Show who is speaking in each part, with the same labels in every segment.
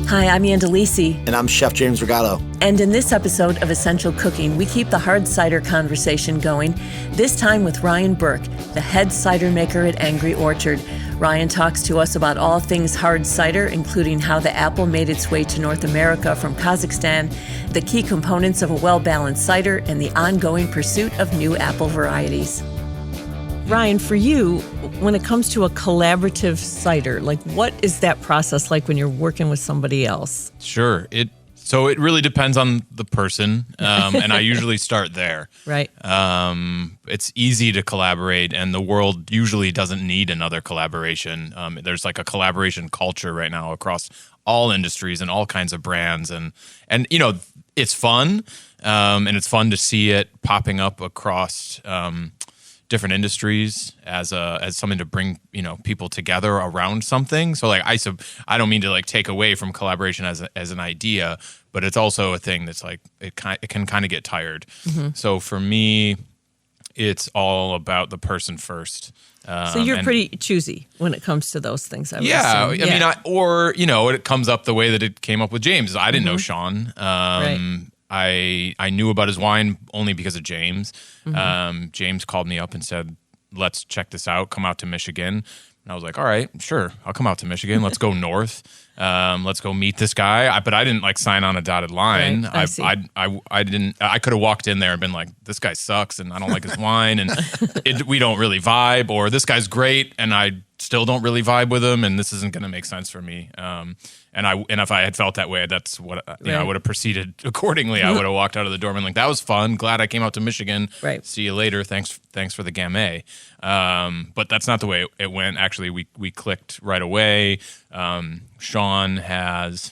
Speaker 1: Hi, I'm Delisi.
Speaker 2: And I'm Chef James Rigato.
Speaker 1: And in this episode of Essential Cooking, we keep the hard cider conversation going, this time with Ryan Burk, the head cider maker at Angry Orchard. Ryan talks to us about all things hard cider, including how the apple made its way to North America from Kazakhstan, the key components of a well-balanced cider, and the ongoing pursuit of new apple varieties. Ryan, for you, when it comes to a collaborative cider, like what is that process like when you're working with somebody else?
Speaker 3: Sure. So it really depends on the person, and I usually start there.
Speaker 1: Right.
Speaker 3: It's easy to collaborate, and the world usually doesn't need another collaboration. There's like a collaboration culture right now across all industries and all kinds of brands, and you know, it's fun, and it's fun to see it popping up across different industries as something to bring, you know, people together around something. So like I don't mean to like take away from collaboration as an idea, but it's also a thing that's like it can kind of get tired. Mm-hmm. So for me, it's all about the person first.
Speaker 1: So you're pretty choosy when it comes to those things. I would assume.
Speaker 3: I mean, it comes up the way that it came up with James. I didn't know Sean.
Speaker 1: Right.
Speaker 3: I knew about his wine only because of James.
Speaker 1: Mm-hmm.
Speaker 3: James called me up and said, let's check this out. Come out to Michigan. And I was like, all right, sure. I'll come out to Michigan. Let's go north. Let's go meet this guy. But I didn't like sign on a dotted line.
Speaker 1: Right,
Speaker 3: I didn't. I could have walked in there and been like, this guy sucks and I don't like his wine and we don't really vibe, or this guy's great and I still don't really vibe with him and this isn't going to make sense for me. And if I had felt that way, that's what I would have proceeded accordingly. I would have walked out of the door and been like, that was fun. Glad I came out to Michigan.
Speaker 1: Right.
Speaker 3: See you later. Thanks for the gamay. But that's not the way it went. Actually, we clicked right away. Sean's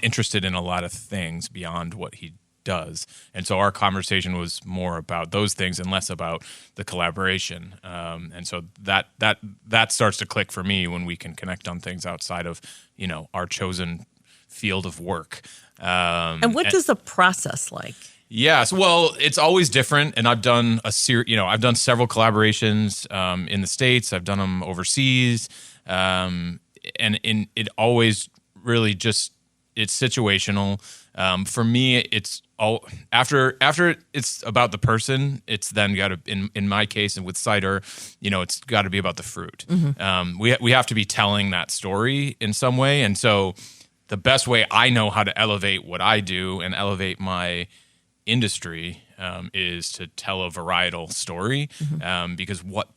Speaker 3: interested in a lot of things beyond what he does. And so our conversation was more about those things and less about the collaboration. And so that starts to click for me when we can connect on things outside of, you know, our chosen field of work.
Speaker 1: And what does the process like?
Speaker 3: Yes, well, it's always different, and I've done I've done several collaborations in the States. I've done them overseas, and it always really just it's situational. For me, it's all after it's about the person. It's then got to in my case and with cider, you know, it's got to be about the fruit. Mm-hmm. We have to be telling that story in some way, and so the best way I know how to elevate what I do and elevate my industry is to tell a varietal story, because what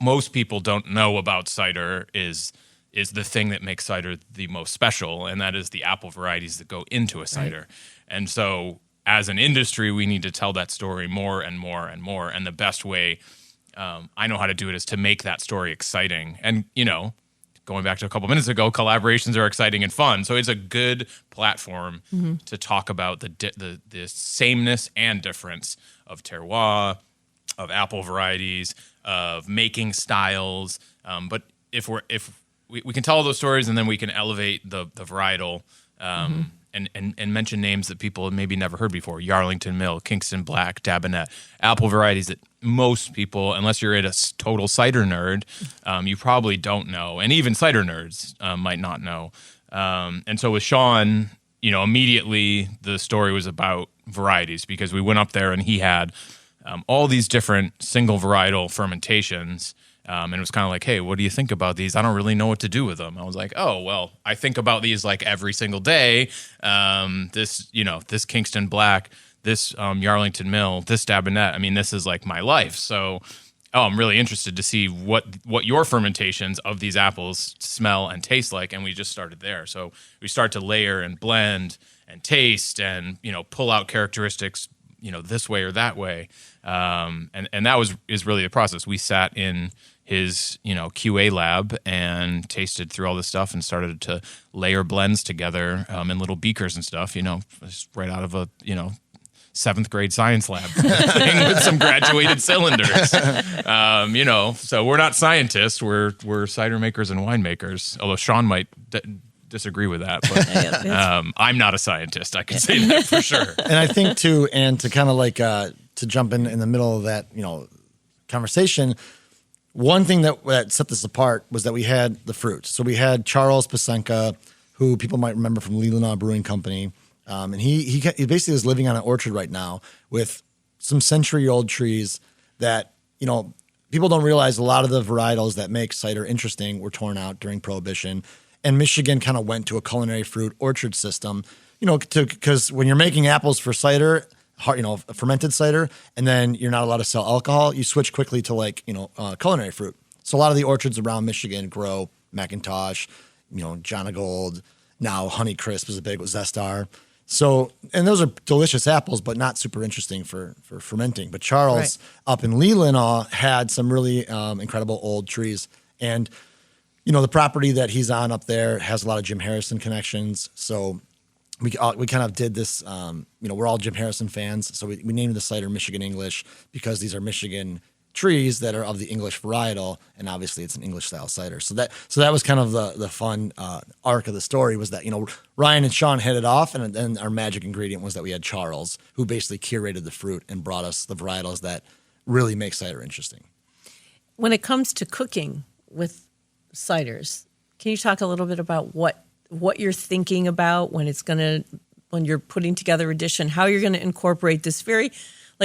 Speaker 3: most people don't know about cider is the thing that makes cider the most special, and that is the apple varieties that go into a cider. Right. And so as an industry, we need to tell that story more and more and more, and the best way I know how to do it is to make that story exciting. And, you know, going back to a couple minutes ago, collaborations are exciting and fun. So it's a good platform to talk about the sameness and difference of terroir, of apple varieties, of making styles. But if we can tell all those stories, and then we can elevate the varietal and mention names that people have maybe never heard before: Yarlington Mill, Kingston Black, Dabinet, apple varieties that most people, unless you're a total cider nerd, you probably don't know, and even cider nerds might not know. And so with Sean, you know, immediately the story was about varieties, because we went up there and he had all these different single varietal fermentations. And it was kind of like, hey, what do you think about these? I don't really know what to do with them. I was like, oh, well, I think about these like every single day. This Kingston Black, this Yarlington Mill, this Dabinet. I mean, this is like my life. So, I'm really interested to see what your fermentations of these apples smell and taste like. And we just started there. So we start to layer and blend and taste and, you know, pull out characteristics, you know, this way or that way. And that is really the process. We sat in his, you know, QA lab and tasted through all this stuff and started to layer blends together in little beakers and stuff, you know, just right out of a, you know, 7th grade science lab thing with some graduated cylinders. You know, so we're not scientists, we're cider makers and winemakers, although Sean might disagree with that, but I'm not a scientist, I can say that for sure.
Speaker 2: And I think too, and to kind of like to jump in the middle of that, you know, conversation, one thing that set this apart was that we had the fruit. So we had Charles Pasenka, who people might remember from Leelanau Brewing Company. And he basically is living on an orchard right now with some century-old trees that, people don't realize a lot of the varietals that make cider interesting were torn out during Prohibition. And Michigan kind of went to a culinary fruit orchard system, because when you're making apples for cider, fermented cider, and then you're not allowed to sell alcohol, you switch quickly to culinary fruit. So a lot of the orchards around Michigan grow Macintosh, John of Gold. Now Honeycrisp is a big Zestar. So, and those are delicious apples, but not super interesting for fermenting. But Charles up in Leelanau had some really incredible old trees. And, the property that he's on up there has a lot of Jim Harrison connections. So we kind of did this, we're all Jim Harrison fans. So we named the cider Michigan English because these are Michigan trees that are of the English varietal, and obviously it's an English style cider. So that was kind of the fun arc of the story, was that Ryan and Sean hit it off, and then our magic ingredient was that we had Charles, who basically curated the fruit and brought us the varietals that really make cider interesting.
Speaker 1: When it comes to cooking with ciders, can you talk a little bit about what you're thinking about when you're putting together a dish, and how you're going to incorporate this very,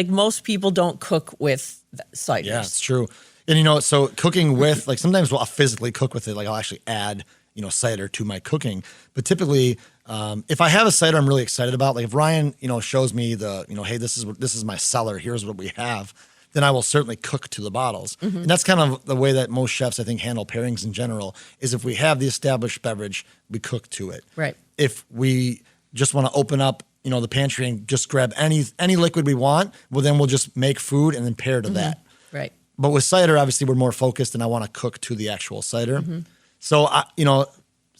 Speaker 1: most people don't cook with ciders.
Speaker 2: Yeah, it's true. And, so cooking with, sometimes I'll physically cook with it. I'll actually add, cider to my cooking. But typically, if I have a cider I'm really excited about, if Ryan, shows me hey, this is my cellar, here's what we have, then I will certainly cook to the bottles. Mm-hmm. And that's kind of the way that most chefs, I think, handle pairings in general, is if we have the established beverage, we cook to it.
Speaker 1: Right.
Speaker 2: If we just want to open up the pantry and just grab any liquid we want, well, then we'll just make food and then pair to that.
Speaker 1: Right.
Speaker 2: But with cider, obviously, we're more focused, and I want to cook to the actual cider. Mm-hmm. So,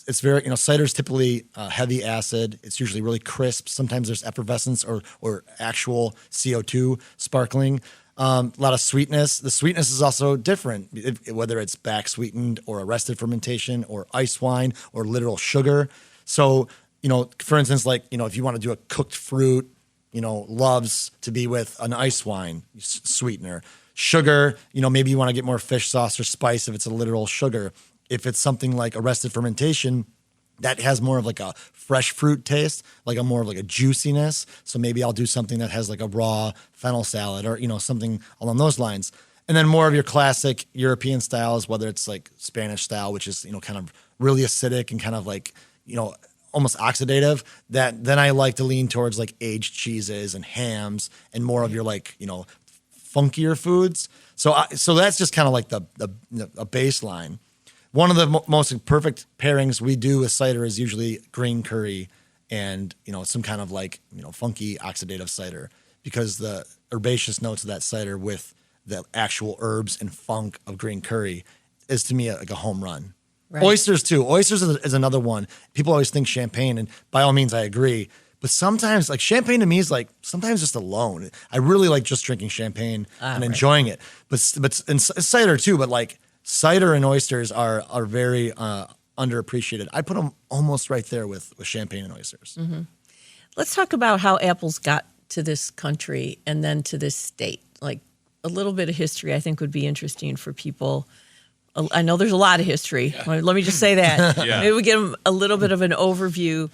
Speaker 2: it's very, cider's typically heavy acid. It's usually really crisp. Sometimes there's effervescence or actual CO2 sparkling. A lot of sweetness. The sweetness is also different, whether it's back sweetened or arrested fermentation or ice wine or literal sugar. So, for instance, if you want to do a cooked fruit, loves to be with an ice wine sweetener. Sugar, maybe you want to get more fish sauce or spice if it's a literal sugar. If it's something like arrested fermentation, that has more of a fresh fruit taste, more of a juiciness. So maybe I'll do something that has a raw fennel salad or, something along those lines. And then more of your classic European styles, whether it's Spanish style, which is, kind of really acidic and kind of almost oxidative, that then I like to lean towards aged cheeses and hams and more of your funkier foods. So that's just kind of a baseline. One of the most perfect pairings we do with cider is usually green curry and some kind of funky oxidative cider, because the herbaceous notes of that cider with the actual herbs and funk of green curry is to me a home run. Right. Oysters too. Oysters is another one. People always think champagne, and by all means I agree. But sometimes champagne to me is sometimes just alone. I really like just drinking champagne and enjoying it. But and cider too. But cider and oysters are very underappreciated. I put them almost right there with champagne and oysters.
Speaker 1: Mm-hmm. Let's talk about how apples got to this country and then to this state. A little bit of history I think would be interesting for people. I know there's a lot of history. Yeah. Let me just say that. Yeah. Maybe we give them a little bit of an overview.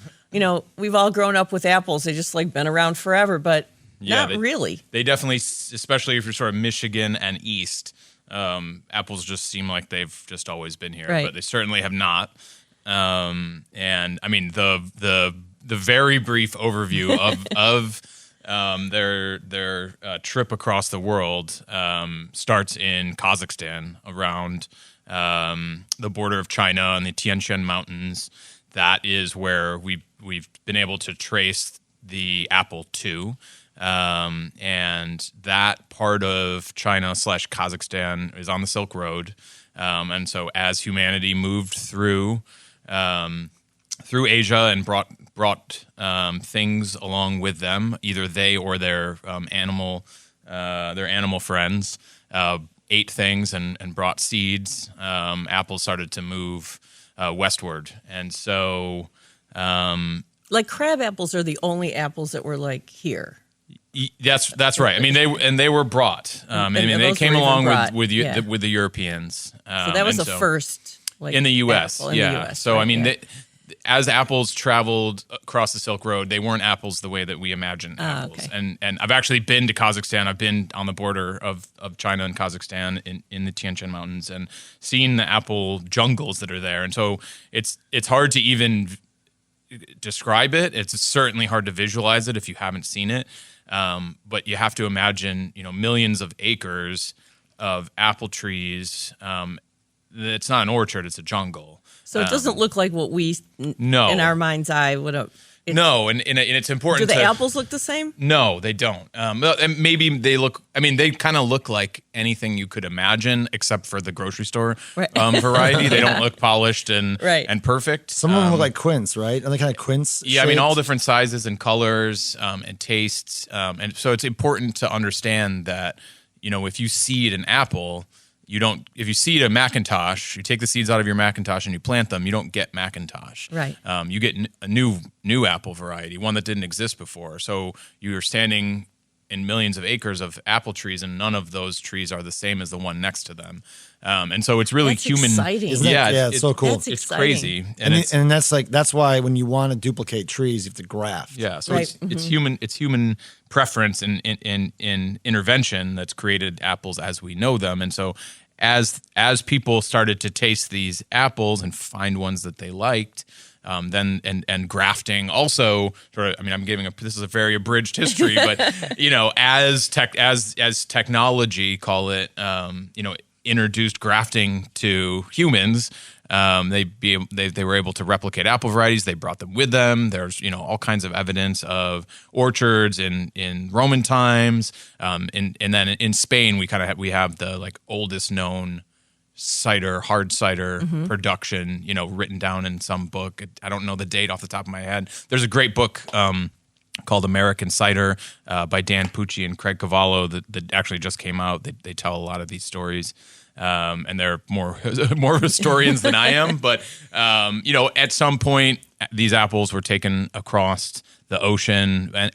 Speaker 1: We've all grown up with apples. They just been around forever, but not really.
Speaker 3: They definitely, especially if you're sort of Michigan and East, apples just seem like they've just always been here, but they certainly have not. And I mean, the very brief overview of their trip across the world starts in Kazakhstan, around the border of China and the Tian Shan Mountains. That is where we've been able to trace the apple to. And that part of China / Kazakhstan is on the Silk Road. And so as humanity moved through Asia and brought things along with them, either they or their animal friends ate things and brought seeds, apples started to move westward. And so
Speaker 1: crab apples are the only apples that were here.
Speaker 3: That's right. I mean, they were brought. They came along with the Europeans.
Speaker 1: So that was the first
Speaker 3: in the U.S.
Speaker 1: In the US,
Speaker 3: so
Speaker 1: right,
Speaker 3: I mean, as apples traveled across the Silk Road, they weren't apples the way that we imagine apples.
Speaker 1: Okay.
Speaker 3: And I've actually been to Kazakhstan. I've been on the border of China and Kazakhstan in the Tian Shan Mountains and seen the apple jungles that are there. And so it's hard to even describe it. It's certainly hard to visualize it if you haven't seen it. But you have to imagine, millions of acres of apple trees. It's not an orchard; it's a jungle.
Speaker 1: So it doesn't look like what we,
Speaker 3: no,
Speaker 1: in our mind's eye, would have.
Speaker 3: No, and it's important.
Speaker 1: Do the apples look the same?
Speaker 3: No, they don't. And maybe they look. I mean, they kind of look like anything you could imagine, except for the grocery store variety. They don't look polished and perfect.
Speaker 2: Some of them look like quince, right? Are they kind of quince?
Speaker 3: Yeah, I mean, all different sizes and colors and tastes. And so it's important to understand that if you seed an apple. You don't. If you seed a Macintosh, you take the seeds out of your Macintosh and you plant them. You don't get Macintosh.
Speaker 1: Right.
Speaker 3: You get a new apple variety, one that didn't exist before. So you're standing in millions of acres of apple trees, and none of those trees are the same as the one next to them. And so it's really
Speaker 1: that's
Speaker 3: human.
Speaker 1: Exciting.
Speaker 2: Isn't it? It's so cool.
Speaker 1: That's
Speaker 3: it's
Speaker 1: exciting.
Speaker 3: crazy,
Speaker 2: and that's why when you want to duplicate trees, you have to graft.
Speaker 3: Yeah, so it's human preference in intervention that's created apples as we know them, and so as people started to taste these apples and find ones that they liked, then grafting also. I'm giving this is a very abridged history, but as technology, call it, introduced grafting to humans. They were able to replicate apple varieties. They brought them with them. There's all kinds of evidence of orchards in Roman times. And then in Spain we have the oldest known hard cider production. Written down in some book. I don't know the date off the top of my head. There's a great book called American Cider by Dan Pucci and Craig Cavallo that actually just came out. They tell a lot of these stories. And they're more historians than I am, but at some point these apples were taken across the ocean and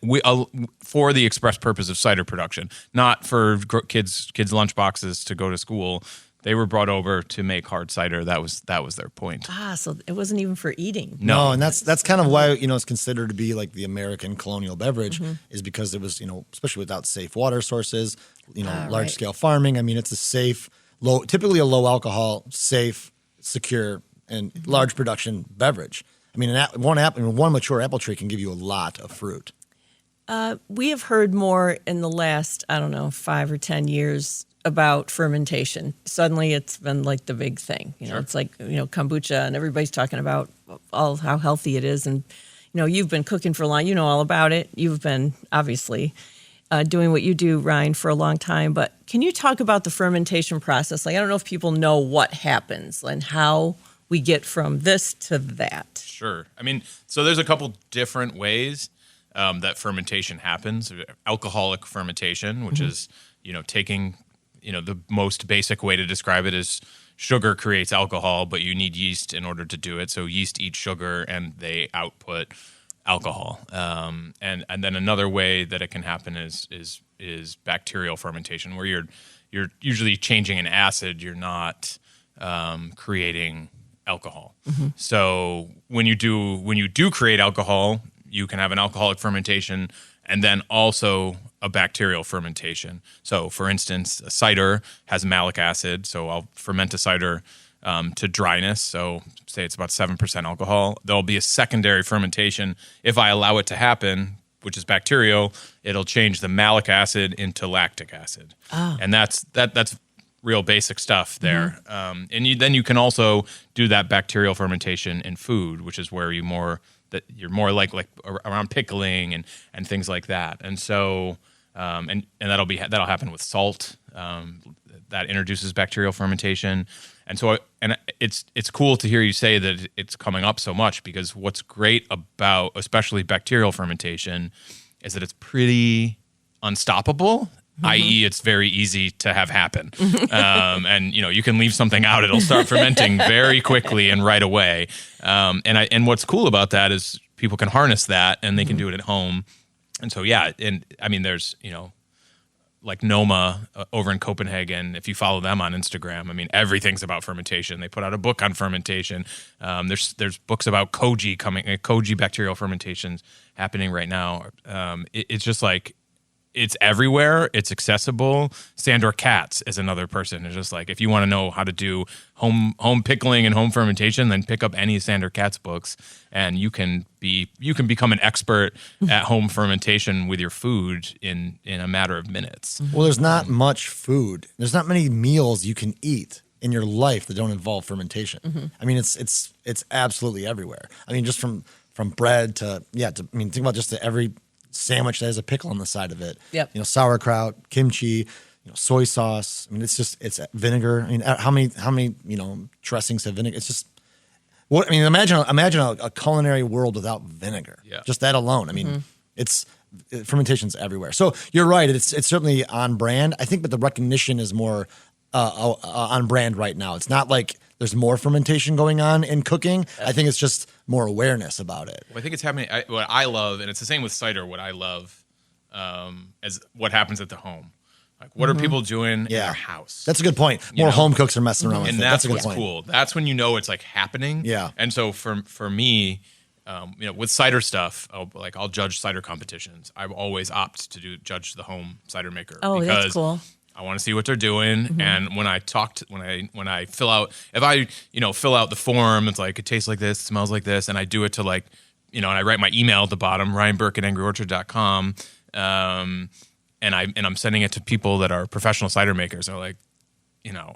Speaker 3: for the express purpose of cider production, not for kids' lunchboxes to go to school. They were brought over to make hard cider. That was their point.
Speaker 1: So it wasn't even for eating.
Speaker 2: No, and that's kind of why it's considered to be like the American colonial beverage, is because it was especially without safe water sources, large scale farming. I mean, it's a safe. Typically a low alcohol, safe, secure, and large production beverage. I mean, one mature apple tree can give you a lot of fruit.
Speaker 1: We have heard more in the last, 5 or 10 years about fermentation. Suddenly it's been like the big thing. It's like, kombucha, and everybody's talking about how healthy it is. And, you've been cooking for a long, all about it. You've been obviously doing what you do, Ryan, for a long time. But can you talk about the fermentation process? I don't know if people know what happens and how we get from this to that.
Speaker 3: Sure. I mean, so there's a couple different ways that fermentation happens. Alcoholic fermentation, which is, taking, the most basic way to describe it is sugar creates alcohol, but you need yeast in order to do it. So yeast eats sugar and they output alcohol. And then another way that it can happen is bacterial fermentation, where you're usually changing an acid. You're not creating alcohol. So when you do create alcohol, you can have an alcoholic fermentation and then also a bacterial fermentation. So for instance, a cider has malic acid. So I'll ferment a cider to dryness. So say it's about 7% alcohol. There'll be a secondary fermentation. If I allow it to happen, which is bacterial, it'll change the malic acid into lactic acid. And that's real basic stuff there. And then you can also do that bacterial fermentation in food, which is where you're more like around pickling and things like that. And so and that'll happen with salt. That introduces bacterial fermentation. And so it's cool to hear you say that it's coming up so much, because what's great about especially bacterial fermentation is that it's pretty unstoppable, i.e. it's very easy to have happen. And you can leave something out, it'll start fermenting very quickly and right away. And what's cool about that is people can harness that and they can do it at home. And so, yeah, and I mean, there's, like Noma over in Copenhagen, if you follow them on Instagram, I mean, everything's about fermentation. They put out a book on fermentation. There's books about koji bacterial fermentations happening right now. It's just like, it's everywhere. It's accessible. Sandor Katz is another person. It's just like, if you want to know how to do home pickling and home fermentation, then pick up any Sandor Katz books, and you can become an expert at home fermentation with your food in a matter of minutes.
Speaker 2: Well, there's not much food. There's not many meals you can eat in your life that don't involve fermentation. I mean, it's absolutely everywhere. I mean, just from bread to think about just every sandwich that has a pickle on the side of it.
Speaker 1: Yep.
Speaker 2: Sauerkraut, kimchi, soy sauce. I mean, it's vinegar. I mean, how many dressings have vinegar? It's just imagine a culinary world without vinegar.
Speaker 3: Yeah.
Speaker 2: Just that alone. I mean, fermentation's everywhere. So you're right. It's certainly on brand. I think, but the recognition is more on brand right now. It's not like there's more fermentation going on in cooking. I think it's just more awareness about it.
Speaker 3: Well, I think it's happening. What I love, and it's the same with cider, what I love as what happens at the home. Like, what are people doing in their house?
Speaker 2: That's a good point. More home cooks are messing around with it.
Speaker 3: And that's what's cool. That's when you know it's like happening.
Speaker 2: Yeah.
Speaker 3: And so for me, with cider stuff, I'll judge cider competitions. I always opt to judge the home cider maker.
Speaker 1: Oh,
Speaker 3: because
Speaker 1: that's cool.
Speaker 3: I want to see what they're doing, and when I fill out, fill out the form, it's like, it tastes like this, it smells like this, and I do it to and I write my email at the bottom, ryanburk@angryorchard.com, and I'm sending it to people that are professional cider makers. They're like,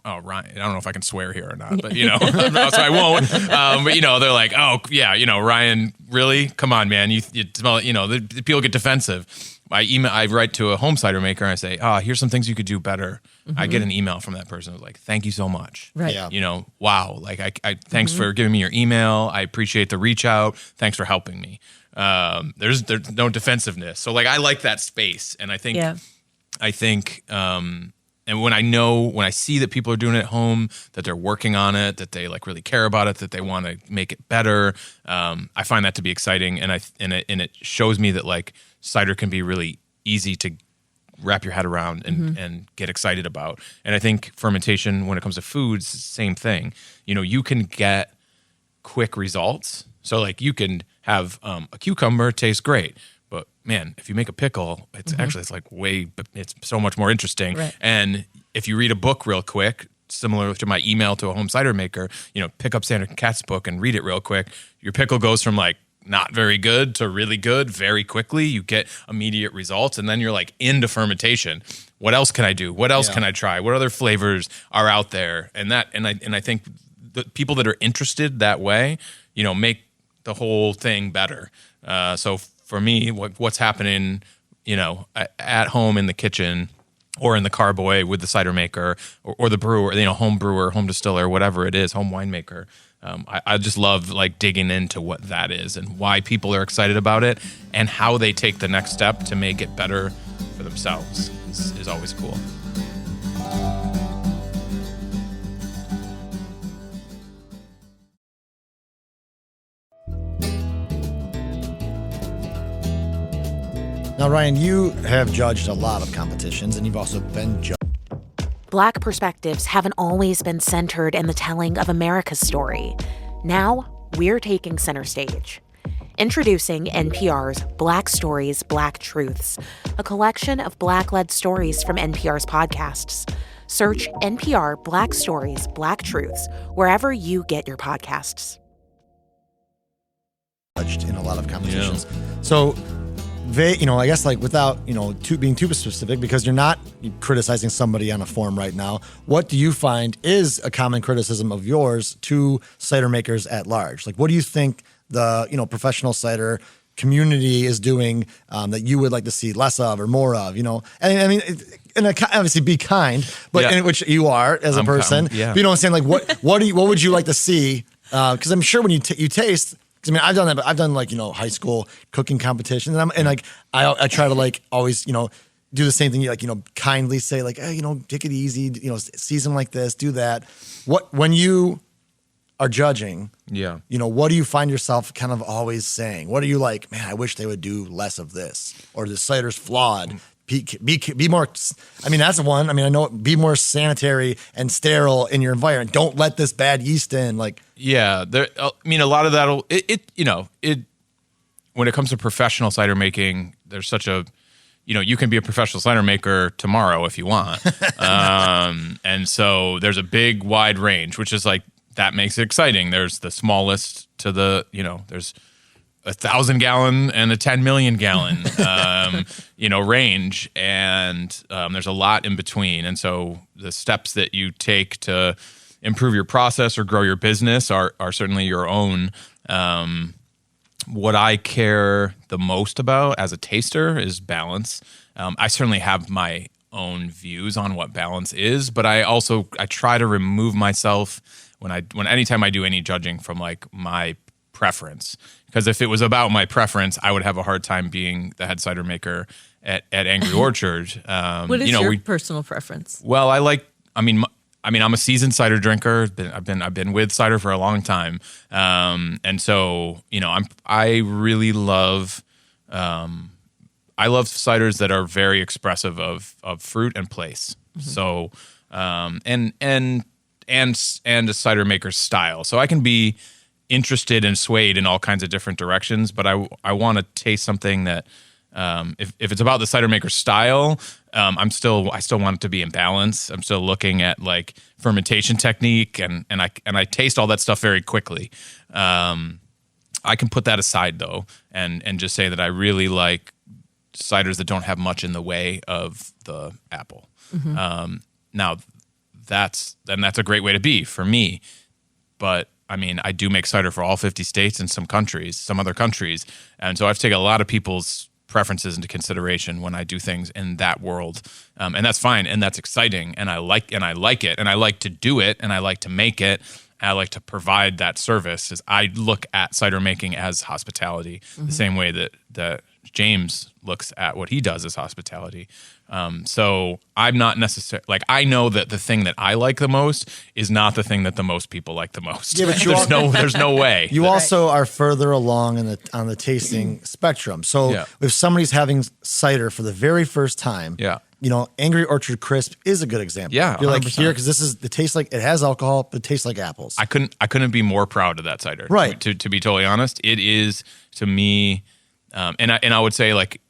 Speaker 3: oh, Ryan, I don't know if I can swear here or not, but so I won't. But they're like, oh yeah, Ryan, really? Come on, man, you smell it. The people get defensive. I write to a home cider maker and I say, here's some things you could do better. I get an email from that person who's like, thank you so much.
Speaker 1: Right.
Speaker 2: Yeah.
Speaker 3: Wow. Like, I thanks for giving me your email. I appreciate the reach out. Thanks for helping me. There's no defensiveness. So I like that space. And I think, and when I see that people are doing it at home, that they're working on it, that they really care about it, that they want to make it better, I find that to be exciting, and it shows me that cider can be really easy to wrap your head around and get excited about. And I think fermentation, when it comes to foods, same thing. You can get quick results. So you can have a cucumber taste great. But man, if you make a pickle, it's it's so much more interesting.
Speaker 1: Right.
Speaker 3: And if you read a book real quick, similar to my email to a home cider maker, pick up Sandor Katz's book and read it real quick. Your pickle goes from not very good to really good very quickly. You get immediate results, and then you're into fermentation. What else can I do? What else can I try? What other flavors are out there? And I think the people that are interested that way, make the whole thing better. So for me, what's happening, at home in the kitchen or in the carboy with the cider maker or the brewer, home brewer, home distiller, whatever it is, home winemaker. I just love digging into what that is and why people are excited about it and how they take the next step to make it better for themselves is always cool.
Speaker 2: Now, Ryan, you have judged a lot of competitions, and you've also been judged.
Speaker 4: Black perspectives haven't always been centered in the telling of America's story. Now, we're taking center stage. Introducing NPR's Black Stories, Black Truths, a collection of Black-led stories from NPR's podcasts. Search NPR Black Stories, Black Truths wherever you get your podcasts.
Speaker 2: Judged in a lot of competitions. So, I guess without, being too specific, because you're not criticizing somebody on a forum right now, what do you find is a common criticism of yours to cider makers at large? What do you think the, professional cider community is doing that you would like to see less of or more of, And I mean, and obviously be kind, but in which you are as a person. But you know what I'm saying? What would you like to see? Because I'm sure when you taste, because I've done that, but I've done high school cooking competitions, and I try to always do the same thing. You kindly say hey, take it easy, season like this, do that. When you are judging, what do you find yourself kind of always saying? What are you man, I wish they would do less of this, or the cider's flawed. Be more. I mean, that's one. I mean, I know. Be more sanitary and sterile in your environment. Don't let this bad yeast in. Like,
Speaker 3: yeah, I mean, a lot of that'll when it comes to professional cider making, there's such a, you can be a professional cider maker tomorrow if you want, and so there's a big wide range, which is like that makes it exciting. There's the smallest to the there's 1,000 gallon and a 10 million gallon, range. And there's a lot in between. And so the steps that you take to improve your process or grow your business are certainly your own. What I care the most about as a taster is balance. I certainly have my own views on what balance is, but I try to remove myself anytime I do any judging from like my preference. Because if it was about my preference, I would have a hard time being the head cider maker at Angry Orchard.
Speaker 1: What is your personal preference?
Speaker 3: Well, I'm a seasoned cider drinker. I've been with cider for a long time, and so I really love ciders that are very expressive of fruit and place. Mm-hmm. So and a cider maker's style. So I can be interested and swayed in all kinds of different directions, but I want to taste something that if it's about the cider maker's style, I still want it to be in balance. I'm still looking at like fermentation technique and I taste all that stuff very quickly. I can put that aside though and just say that I really like ciders that don't have much in the way of the apple. Mm-hmm. Now that's a great way to be for me, but I mean, I do make cider for all 50 states and some other countries. And so I've taken a lot of people's preferences into consideration when I do things in that world. And that's fine. And that's exciting. And I like it. And I like to do it. And I like to make it. And I like to provide that service. I look at cider making as hospitality, mm-hmm. the same way that James looks at what he does as hospitality. So I'm not necessarily like, I know that the thing that I like the most is not the thing that the most people like the most. Yeah, but there's no way.
Speaker 2: You also are further along on the tasting spectrum. So if somebody's having cider for the very first time, Angry Orchard Crisp is a good example.
Speaker 3: Yeah,
Speaker 2: you're like 100%. Here because it tastes like it has alcohol, but it tastes like apples.
Speaker 3: I couldn't be more proud of that cider.
Speaker 2: Right.
Speaker 3: To be totally honest, it is to me, and I would say like,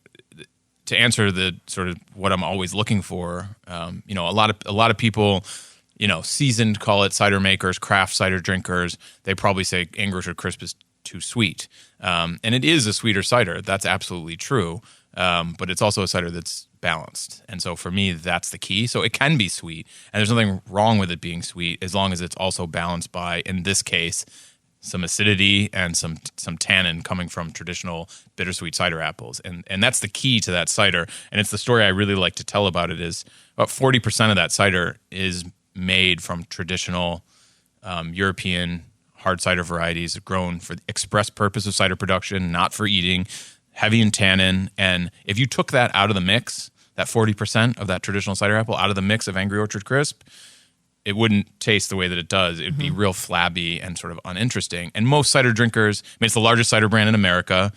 Speaker 3: to answer the sort of what I'm always looking for, a lot of people, seasoned, call it cider makers, craft cider drinkers. They probably say Angry Orchard Crisp is too sweet, and it is a sweeter cider. That's absolutely true, but it's also a cider that's balanced. And so for me, that's the key. So it can be sweet, and there's nothing wrong with it being sweet as long as it's also balanced by, in this case, some acidity and some tannin coming from traditional bittersweet cider apples. And that's the key to that cider. And it's the story I really like to tell about it is about 40% of that cider is made from traditional European hard cider varieties grown for the express purpose of cider production, not for eating, heavy in tannin. And if you took that out of the mix, that 40% of that traditional cider apple out of the mix of Angry Orchard Crisp, it wouldn't taste the way that it does. It would be real flabby and sort of uninteresting. And most cider drinkers, it's the largest cider brand in America.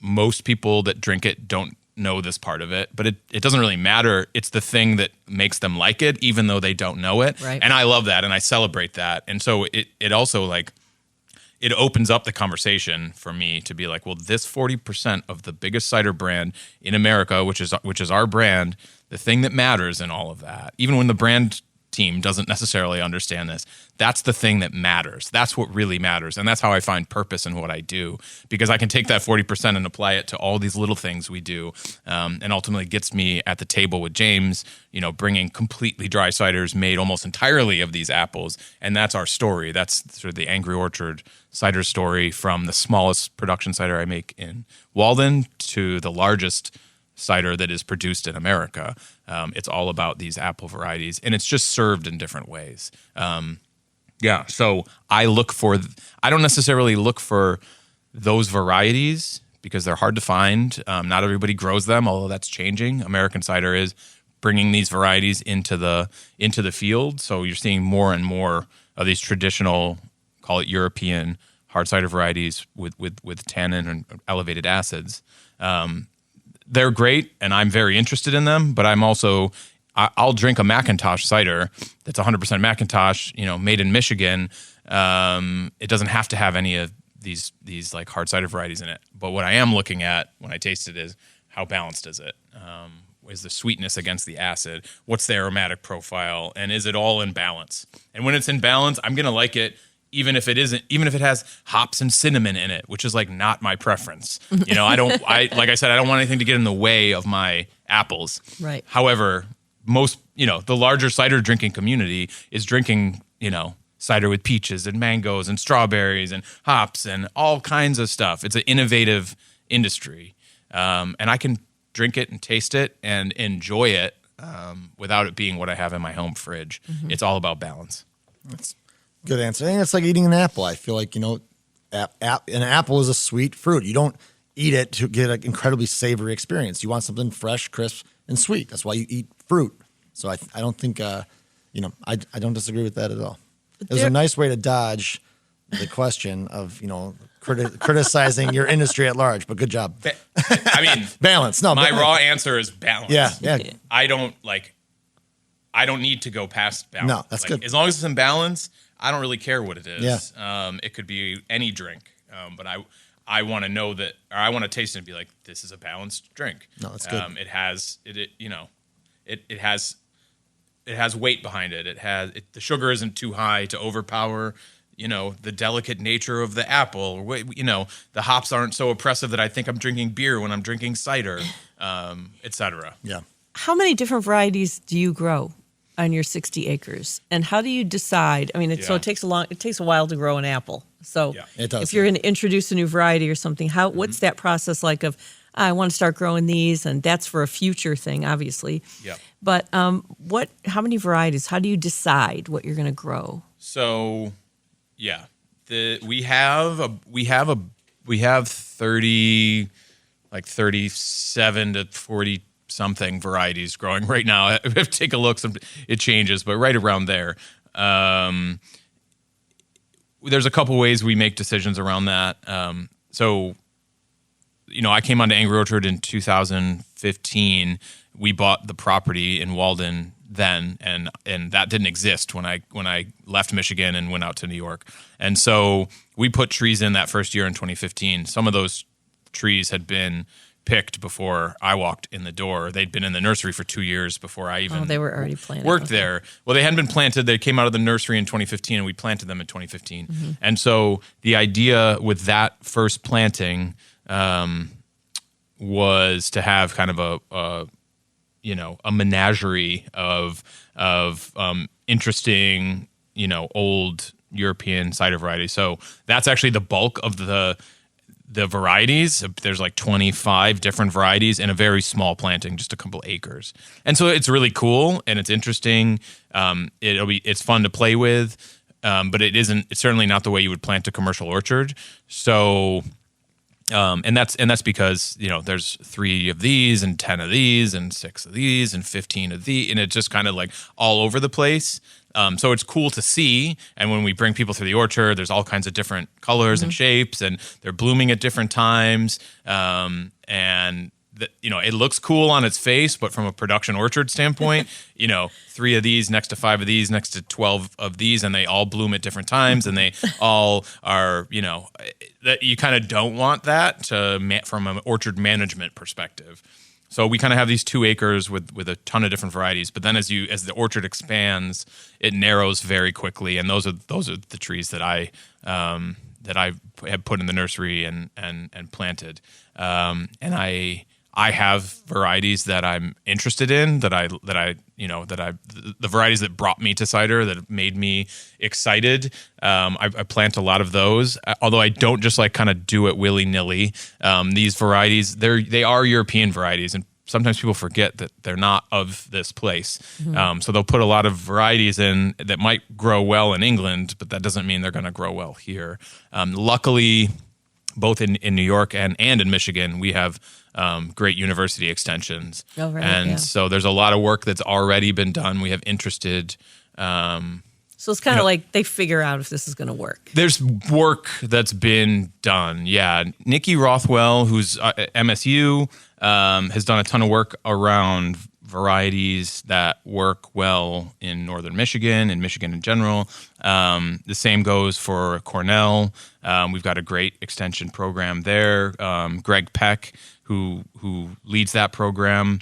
Speaker 3: Most people that drink it don't know this part of it, but it doesn't really matter. It's the thing that makes them like it, even though they don't know it.
Speaker 1: Right.
Speaker 3: And I love that, and I celebrate that. And so it also like, it opens up the conversation for me to be like, well, this 40% of the biggest cider brand in America, which is our brand, the thing that matters in all of that, even when the brand team doesn't necessarily understand this, that's the thing that matters. That's what really matters. And that's how I find purpose in what I do, because I can take that 40% and apply it to all these little things we do, and ultimately gets me at the table with James, bringing completely dry ciders made almost entirely of these apples. And that's our story. That's sort of the Angry Orchard cider story, from the smallest production cider I make in Walden to the largest cider that is produced in America. It's all about these apple varieties, and it's just served in different ways. So I don't necessarily look for those varieties because they're hard to find. Not everybody grows them, although that's changing. American cider is bringing these varieties into the field. So you're seeing more and more of these traditional, call it European hard cider varieties with tannin and elevated acids. they're great, and I'm very interested in them. But I'll drink a Macintosh cider that's 100% Macintosh, made in Michigan. It doesn't have to have any of these like hard cider varieties in it. But what I am looking at when I taste it is how balanced is it? Is the sweetness against the acid? What's the aromatic profile? And is it all in balance? And when it's in balance, I'm gonna like it, even if it has hops and cinnamon in it, which is like not my preference. Like I said, I don't want anything to get in the way of my apples.
Speaker 1: Right.
Speaker 3: However, most, the larger cider drinking community is drinking, cider with peaches and mangoes and strawberries and hops and all kinds of stuff. It's an innovative industry. And I can drink it and taste it and enjoy it without it being what I have in my home fridge. Mm-hmm. It's all about balance.
Speaker 2: That's a good answer. I think it's like eating an apple. I feel like, an apple is a sweet fruit. You don't eat it to get an incredibly savory experience. You want something fresh, crisp, and sweet. That's why you eat fruit. So I don't think, I don't disagree with that at all. It was a nice way to dodge the question of, criticizing your industry at large, but good job.
Speaker 3: I mean,
Speaker 2: balance. No,
Speaker 3: my raw answer is balance.
Speaker 2: Yeah.
Speaker 3: I don't need to go past balance.
Speaker 2: No, that's good.
Speaker 3: As long as it's in balance, I don't really care what it is.
Speaker 2: Yeah.
Speaker 3: It could be any drink, but I want to know that, or I want to taste it and be like, this is a balanced drink.
Speaker 2: No, that's good.
Speaker 3: It has weight behind it. The sugar isn't too high to overpower the delicate nature of the apple, or the hops aren't so oppressive that I think I'm drinking beer when I'm drinking cider, etc.
Speaker 2: Yeah.
Speaker 1: How many different varieties do you grow on your 60 acres? And how do you decide? I mean, so it takes a while to grow an apple. So
Speaker 2: it does,
Speaker 1: if you're going to introduce a new variety or something, what's that process like of, I want to start growing these, and that's for a future thing, obviously.
Speaker 3: Yeah.
Speaker 1: But how many varieties? How do you decide what you're going to grow?
Speaker 3: So, we have 30, like 37 to 40 something varieties growing right now. If you take a look, it changes, but right around there. There's a couple ways we make decisions around that. I came onto Angry Orchard in 2015. We bought the property in Walden then, and that didn't exist when I left Michigan and went out to New York. And so we put trees in that first year in 2015. Some of those trees had been picked before I walked in the door. They'd been in the nursery for 2 years before I even
Speaker 1: they were already planted.
Speaker 3: Worked there. Well, they hadn't been planted. They came out of the nursery in 2015, and we planted them in 2015.
Speaker 1: Mm-hmm.
Speaker 3: And so the idea with that first planting was to have kind of a menagerie of interesting, old European cider varieties. So that's actually the bulk of the varieties. There's like 25 different varieties in a very small planting, just a couple acres. And so it's really cool and it's interesting. It's fun to play with, but it's certainly not the way you would plant a commercial orchard. So, and that's because, there's 3 of these and 10 of these and 6 of these and 15 of these, and it's just kind of like all over the place. So it's cool to see. And when we bring people through the orchard, there's all kinds of different colors and shapes, and they're blooming at different times. It looks cool on its face, but from a production orchard standpoint, 3 of these next to 5 of these next to 12 of these, and they all bloom at different times, and they all are, that you kind of don't want that from an orchard management perspective. So we kind of have these 2 acres with a ton of different varieties, but then as the orchard expands, it narrows very quickly, and those are the trees that I have put in the nursery and planted, and I have varieties that I'm interested in, the varieties that brought me to cider, that made me excited. I plant a lot of those, although I don't just like kind of do it willy-nilly. These varieties, they are European varieties, and sometimes people forget that they're not of this place. Mm-hmm. So they'll put a lot of varieties in that might grow well in England, but that doesn't mean they're going to grow well here. Luckily, both in New York and in Michigan, we have great university extensions. Oh, right, and so there's a lot of work that's already been done. We have interested
Speaker 1: So it's kind of like they figure out if this is going to work.
Speaker 3: There's work that's been done. Yeah. Nikki Rothwell, who's at MSU, has done a ton of work around varieties that work well in northern Michigan and Michigan in general. The same goes for Cornell. We've got a great extension program there. Greg Peck, who leads that program.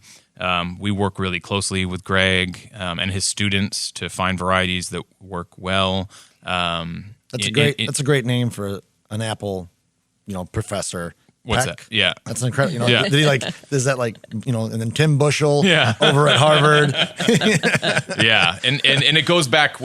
Speaker 3: We work really closely with Greg and his students to find varieties that work well.
Speaker 2: That's a great name for an apple, professor.
Speaker 3: What's
Speaker 2: Peck.
Speaker 3: that? Yeah.
Speaker 2: That's an incredible.
Speaker 3: Yeah.
Speaker 2: Did he is that and then Tim Bushell over at Harvard.
Speaker 3: Yeah. And it goes back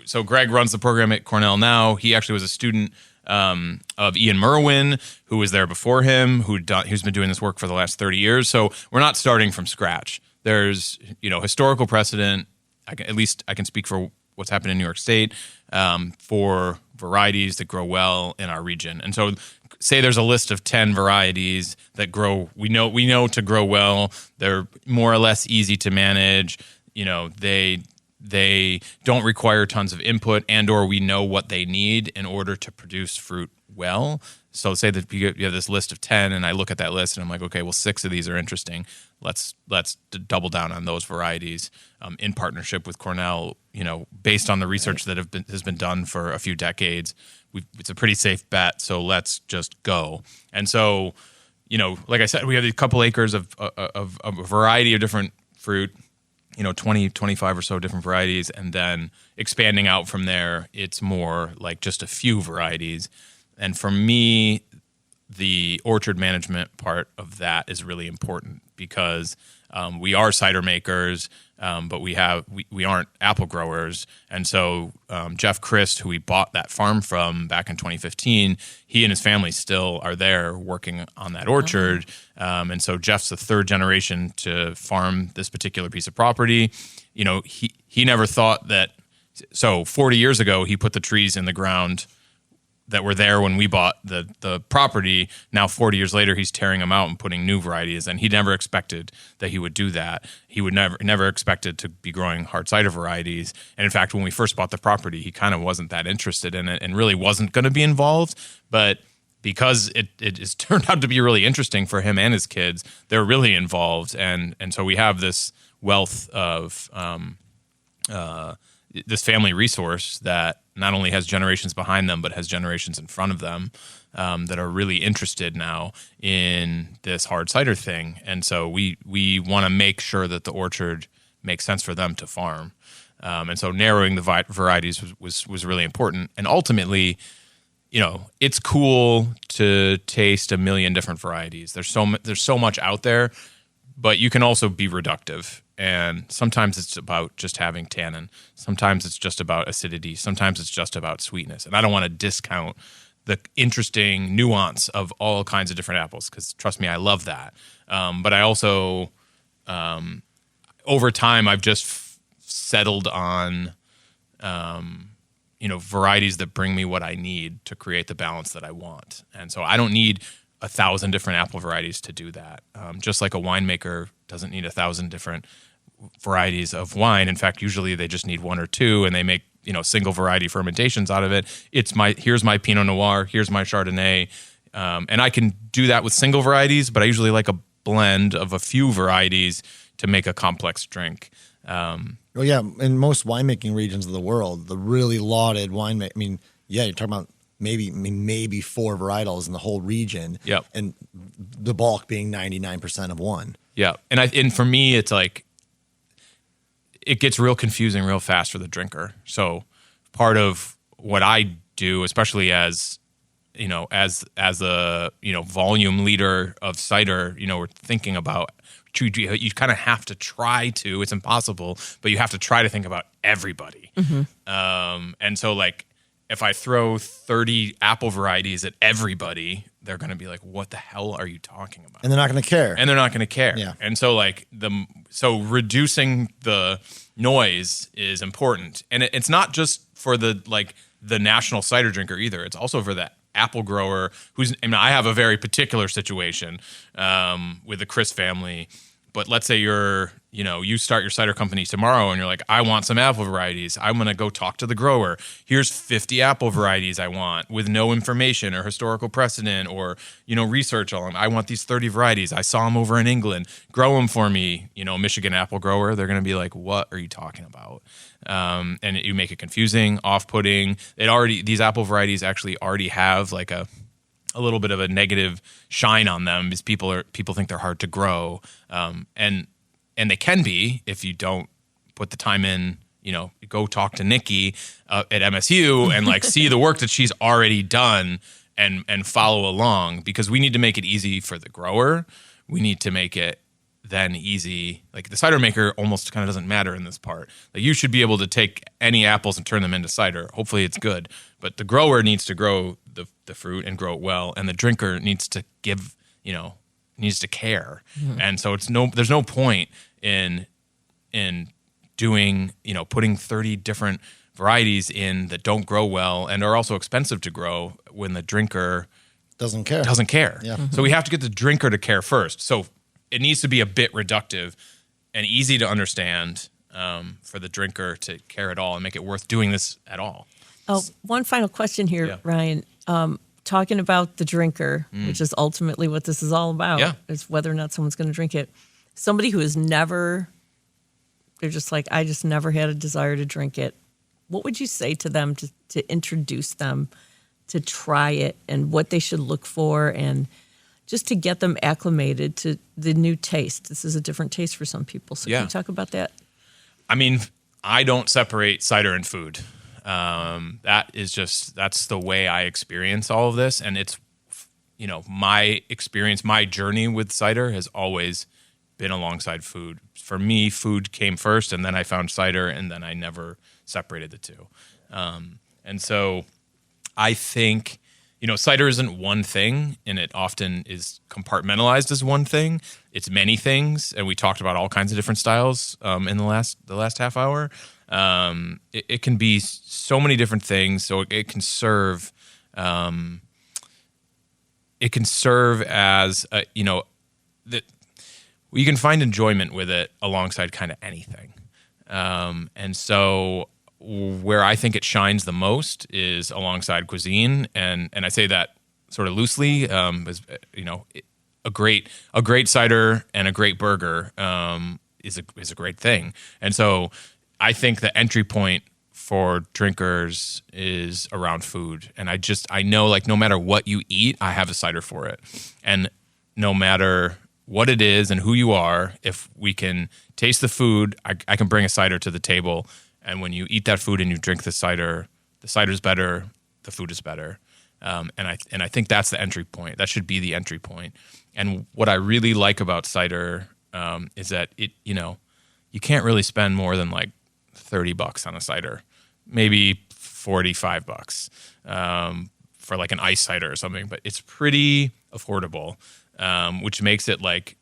Speaker 3: so Greg runs the program at Cornell now. He actually was a student of Ian Merwin, who was there before him, who's been doing this work for the last 30 years. So we're not starting from scratch. There's, historical precedent. I can speak for what's happened in New York State for varieties that grow well in our region. And so say there's a list of 10 varieties that grow, we know to grow well. They're more or less easy to manage. They don't require tons of input, or we know what they need in order to produce fruit well. So say that you have this list of 10, and I look at that list, and I'm like, okay, well, 6 of these are interesting. Let's double down on those varieties in partnership with Cornell. Based on the research that has been done for a few decades, it's a pretty safe bet. So let's just go. And so, like I said, we have a couple acres of a variety of different fruit. 20, 25 or so different varieties, and then expanding out from there, it's more like just a few varieties. And for me, the orchard management part of that is really important because we are cider makers, but we aren't apple growers. And so Jeff Christ, who we bought that farm from back in 2015, he and his family still are there working on that orchard. And so Jeff's the third generation to farm this particular piece of property. He never thought that. So 40 years ago, he put the trees in the ground that were there when we bought the property. Now 40 years later, he's tearing them out and putting new varieties, and he never expected that he would do that. He would never expected to be growing hard cider varieties. And in fact, when we first bought the property, he kind of wasn't that interested in it and really wasn't going to be involved. But because it has turned out to be really interesting for him and his kids, they're really involved. And so we have this wealth of this family resource that not only has generations behind them, but has generations in front of them that are really interested now in this hard cider thing. And so we want to make sure that the orchard makes sense for them to farm. And so narrowing the varieties was really important. And ultimately, it's cool to taste a million different varieties. There's so much out there, but you can also be reductive. And sometimes it's about just having tannin. Sometimes it's just about acidity. Sometimes it's just about sweetness. And I don't want to discount the interesting nuance of all kinds of different apples because, trust me, I love that. But I also, over time, I've just settled on, varieties that bring me what I need to create the balance that I want. And so I don't need 1,000 different apple varieties to do that. Just like a winemaker doesn't need 1,000 different varieties of wine. In fact, usually they just need 1 or 2, and they make single variety fermentations out of it. Here's my Pinot Noir, here's my Chardonnay, and I can do that with single varieties. But I usually like a blend of a few varieties to make a complex drink.
Speaker 2: Well, yeah, in most winemaking regions of the world, the really lauded winemaking. You're talking about maybe 4 varietals in the whole region.
Speaker 3: Yep.
Speaker 2: And the bulk being 99% of one.
Speaker 3: Yeah. And for me, it's like, it gets real confusing real fast for the drinker. So part of what I do, especially as a volume leader of cider, we're thinking about, you kind of have to try to, it's impossible, but you have to try to think about everybody. Mm-hmm. And so like, if I throw 30 apple varieties at everybody, they're going to be like, what the hell are you talking about?
Speaker 2: And they're not going to care.
Speaker 3: Yeah. And so like so reducing the noise is important. And it's not just for the national cider drinker either. It's also for the apple grower I have a very particular situation with the Chris family, But let's say you start your cider company tomorrow and you're like, I want some apple varieties. I'm going to go talk to the grower. Here's 50 apple varieties I want with no information or historical precedent or, research on them. I want these 30 varieties. I saw them over in England. Grow them for me. Michigan apple grower. They're going to be like, what are you talking about? And you make it confusing, off-putting. These apple varieties actually already have like a little bit of a negative shine on them because people think they're hard to grow. And they can be if you don't put the time in, go talk to Nikki at MSU and like see the work that she's already done and follow along, because we need to make it easy for the grower. We need to make it then easy. Like the cider maker almost kind of doesn't matter in this part. Like you should be able to take any apples and turn them into cider. Hopefully it's good. But the grower needs to grow the fruit and grow it well. And the drinker needs to give, needs to care. Mm-hmm. And so there's no point in doing, putting 30 different varieties in that don't grow well and are also expensive to grow when the drinker
Speaker 2: doesn't care.
Speaker 3: Yeah. Mm-hmm. So we have to get the drinker to care first. So it needs to be a bit reductive and easy to understand for the drinker to care at all and make it worth doing this at all.
Speaker 1: Oh, one final question here, Ryan. Talking about the drinker, which is ultimately what this is all about, is whether or not someone's going to drink it. Somebody who has never, they're just like, I just never had a desire to drink it. What would you say to them to introduce them to try it and what they should look for and just to get them acclimated to the new taste? This is a different taste for some people. So can you talk about that?
Speaker 3: I mean, I don't separate cider and food. That's the way I experience all of this. And it's, my experience, my journey with cider has always been alongside food. For me, food came first and then I found cider and then I never separated the two. And so I think, cider isn't one thing and it often is compartmentalized as one thing. It's many things. And we talked about all kinds of different styles in the last half hour. It can be so many different things. So it can serve as you can find enjoyment with it alongside kind of anything. And so where I think it shines the most is alongside cuisine, and I say that sort of loosely. As, a great cider and a great burger is a great thing, and so I think the entry point for drinkers is around food. And I know like no matter what you eat, I have a cider for it. And no matter what it is and who you are, if we can taste the food, I can bring a cider to the table. And when you eat that food and you drink the cider's better, the food is better. And I think that's the entry point. That should be the entry point. And what I really like about cider is that you can't really spend more than like $30 on a cider, maybe $45 for like an ice cider or something, but it's pretty affordable, which makes it like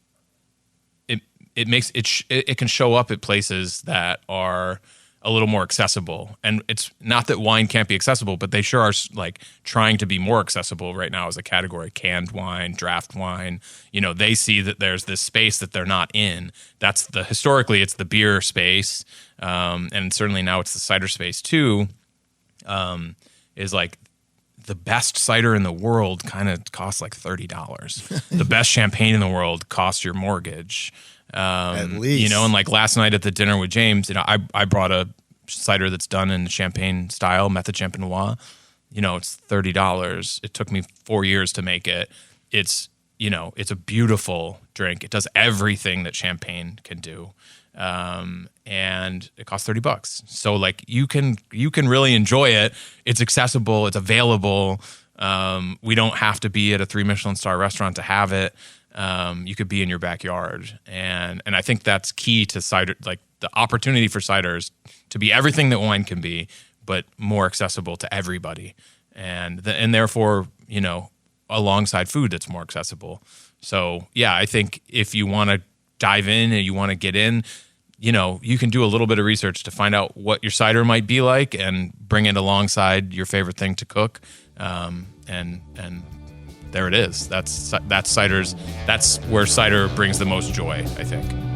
Speaker 3: it can show up at places that are a little more accessible. And it's not that wine can't be accessible, but they sure are like trying to be more accessible right now as a category. Canned wine, draft wine, they see that there's this space that they're not in. Historically it's the beer space. And certainly now it's the cider space too, is like the best cider in the world kind of costs like $30. The best champagne in the world costs your mortgage.
Speaker 2: At least.
Speaker 3: And like last night at the dinner with James, I brought a cider that's done in champagne style, method champenois. It's $30. It took me 4 years to make it. It's a beautiful drink. It does everything that champagne can do. And it costs $30. So like you can really enjoy it. It's accessible. It's available. We don't have to be at a 3 Michelin star restaurant to have it. You could be in your backyard. And I think that's key to cider. Like the opportunity for cider is to be everything that wine can be, but more accessible to everybody. And therefore, alongside food that's more accessible. So yeah, I think if you want to dive in and you want to get in, you can do a little bit of research to find out what your cider might be like and bring it alongside your favorite thing to cook. And there it is. That's where cider brings the most joy, I think.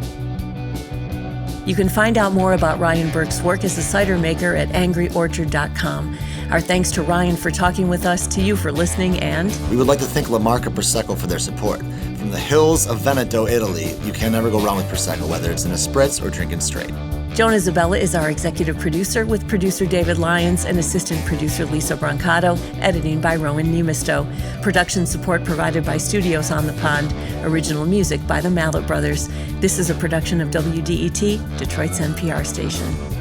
Speaker 1: You can find out more about Ryan Burk's work as a cider maker at angryorchard.com. Our thanks to Ryan for talking with us, to you for listening, and
Speaker 5: we would like to thank La Marca Prosecco for their support. From the hills of Veneto, Italy, you can never go wrong with Prosecco, whether it's in a spritz or drinking straight.
Speaker 1: Joan Isabella is our executive producer, with producer David Lyons and assistant producer Lisa Brancato, editing by Rowan Nemisto. Production support provided by Studios on the Pond. Original music by the Mallet Brothers. This is a production of WDET, Detroit's NPR station.